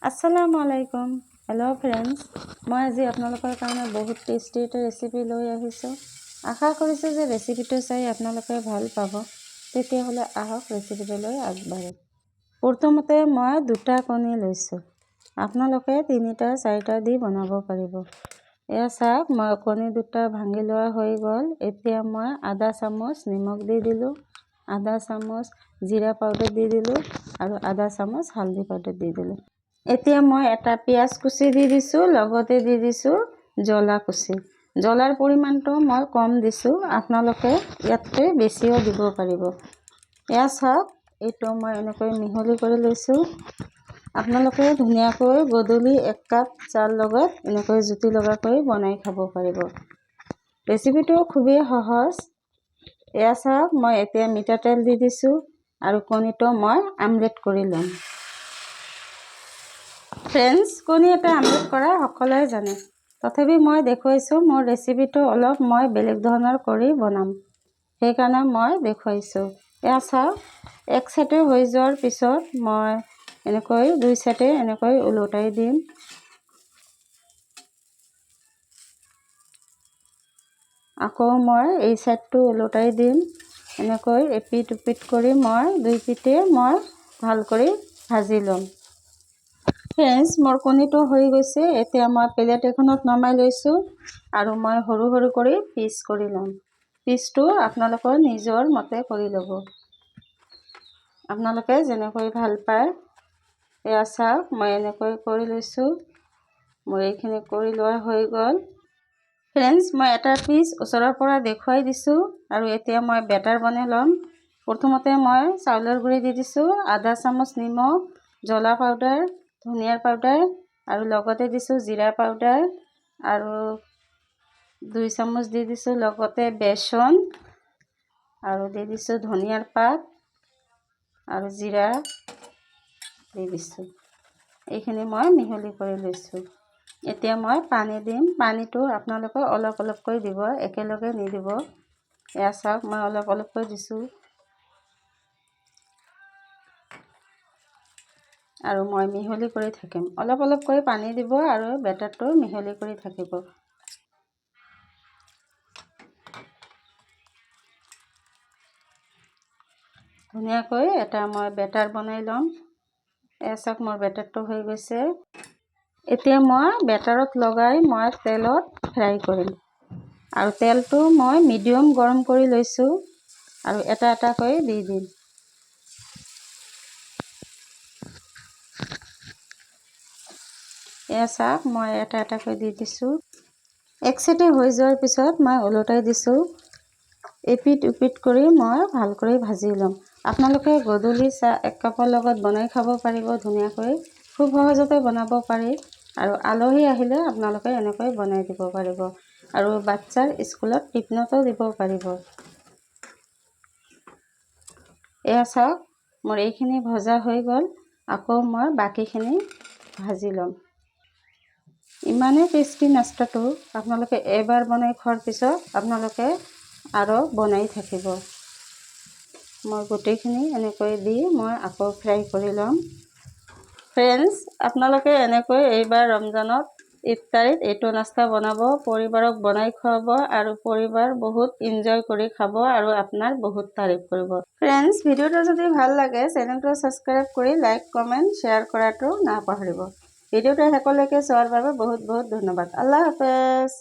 আসসালামু আলাইকুম। Hello' friends, মই আজি আপোনালোকৰ কাৰণে বহুত টেষ্টি এটা ৰেচিপি লৈ আহিছোঁ। আশা কৰিছোঁ যে ৰেচিপিটো চাই আপোনালোকে ভাল পাব। তেতিয়াহ'লে আহক ৰেচিপিটোলৈ আগবাঢ়ো। প্ৰথমতে মই 2টা কণী লৈছোঁ। আপোনালোকে 3টা 4টা দি বনাব পাৰিব। এয়া চাওক, মই কণী 2টা ভাঙি লোৱা হৈ গ'ল। এতিয়া মই আধা চামুচ নিমখ দি দিলোঁ, আধা চামুচ জিৰা পাউডাৰ দি দিলোঁ আৰু আধা চামুচ হালধি পাউডাৰ দি দিলোঁ। এতিয়া মই এটা পিঁয়াজ কুচি দি দিছোঁ, লগতে দি দিছোঁ জ্বলা কুচি। জ্বলাৰ পৰিমাণটো মই কম দিছোঁ, আপোনালোকে ইয়াতকৈ বেছিও দিব পাৰিব। এয়া চাওক, এইটো মই এনেকৈ মিহলি কৰি লৈছোঁ। আপোনালোকে ধুনীয়াকৈ গধূলি 1 কাপ চাহৰ লগত এনেকৈ জুতি লগাকৈ বনাই খাব পাৰিব। ৰেচিপিটো খুবেই সহজ। এয়া চাওক, মই এতিয়া মিঠাতেল দি দিছোঁ আৰু কণীটো মই আমলেট কৰি ল'ম। ফ্ৰেণ্ডছ, কণী এটা আমলেট কৰা সকলোৱে জানে, তথাপি মই দেখুৱাইছোঁ। মোৰ ৰেচিপিটো অলপ মই বেলেগ ধৰণৰ কৰি বনাম, সেইকাৰণে মই দেখুৱাইছোঁ। এয়া চাওক, এক চাইডে হৈ যোৱাৰ পিছত মই এনেকৈ 2 চাইডে এনেকৈ ওলোটাই দিম। আকৌ মই এই চাইডটো ওলোটাই দিম। এনেকৈ এপিট ওপিট কৰি মই 2 পিঠে মই ভাল কৰি ভাজি ল'ম। ফ্ৰেণ্ডছ, মোৰ কণীটো হৈ গৈছে। এতিয়া মই প্লেট এখনত নমাই লৈছোঁ আৰু মই সৰু সৰু কৰি পিচ কৰি ল'ম। পিচটো আপোনালোকৰ নিজৰ মতে কৰি ল'ব, আপোনালোকে যেনেকৈ ভাল পায়। এয়া চাওক, মই এনেকৈ কৰি লৈছোঁ। মোৰ এইখিনি কৰি লোৱা হৈ গ'ল। ফ্ৰেণ্ডছ, মই এটা পিচ ওচৰৰ পৰা দেখুৱাই দিছোঁ আৰু এতিয়া মই বেটাৰ বনাই ল'ম। প্ৰথমতে মই চাউলৰ গুড়ি দি দিছোঁ, আধা চামুচ নিমখ, জ্বলা পাউডাৰ, ধনিয়াৰ পাউডাৰ আৰু লগতে দিছোঁ জিৰা পাউডাৰ আৰু 2 চামুচ দি দিছোঁ লগতে বেচন আৰু দি দিছোঁ ধনিয়াৰ পাত আৰু জিৰা দি দিছোঁ। এইখিনি মই মিহলি কৰি লৈছোঁ। এতিয়া মই পানী দিম। পানীটো আপোনালোকে অলপ অলপকৈ দিব, একেলগে নিদিব। এয়া চাওক, মই অলপ অলপকৈ দিছোঁ আৰু মই মিহলি কৰি থাকিম। অলপ অলপকৈ পানী দিব আৰু বেটাৰটো মিহলি কৰি থাকিব। ধুনীয়াকৈ এটা মই বেটাৰ বনাই ল'ম। এয়া চাওক, মোৰ বেটাৰটো হৈ গৈছে। এতিয়া মই বেটাৰত লগাই মই তেলত ফ্ৰাই কৰিম আৰু তেলটো মই মিডিয়াম গৰম কৰি লৈছোঁ আৰু এটা এটাকৈ দি দিম। এয়া চাওক, মই এটা এটাকৈ দি দিছোঁ। এক চাইডে হৈ যোৱাৰ পিছত মই ওলোটাই দিছোঁ। এপিট ওপিট কৰি মই ভাল কৰি ভাজি ল'ম। আপোনালোকে গধূলি চাহ 1 কাপৰ লগত বনাই খাব পাৰিব ধুনীয়াকৈ। খুব সহজতে বনাব পাৰি আৰু আলহী আহিলে আপোনালোকে এনেকৈ বনাই দিব পাৰিব আৰু বাচ্চাৰ স্কুলত টিফিনতো দিব পাৰিব। এয়া চাওক, মোৰ এইখিনি ভজা হৈ গ'ল। আকৌ মই বাকীখিনি ভাজি ল'ম। ইমানেই টেষ্টি নাস্তাটো, আপোনালোকে এবাৰ বনাই খোৱাৰ পিছত আপোনালোকে আৰু বনাই থাকিব। মই গোটেইখিনি এনেকৈ দি মই আকৌ ফ্ৰাই কৰি ল'ম। ফ্ৰেণ্ডছ, আপোনালোকে এনেকৈ এইবাৰ ৰমজানত ইফতাৰীত এইটো নাস্তা বনাব, পৰিবাৰক বনাই খুৱাব আৰু পৰিবাৰ বহুত এনজয় কৰি খাব আৰু আপোনাৰ বহুত তাৰিফ কৰিব। ফ্ৰেণ্ডছ, ভিডিঅ'টো যদি ভাল লাগে চেনেলটো ছাবস্ক্ৰাইব কৰি লাইক, কমেণ্ট, শ্বেয়াৰ কৰাটো নাপাহৰিব। ভিডিঅ'টো শেষলৈকে চোৱাৰ বাবে বহুত বহুত ধন্যবাদ। আল্লাহ হাফেজ।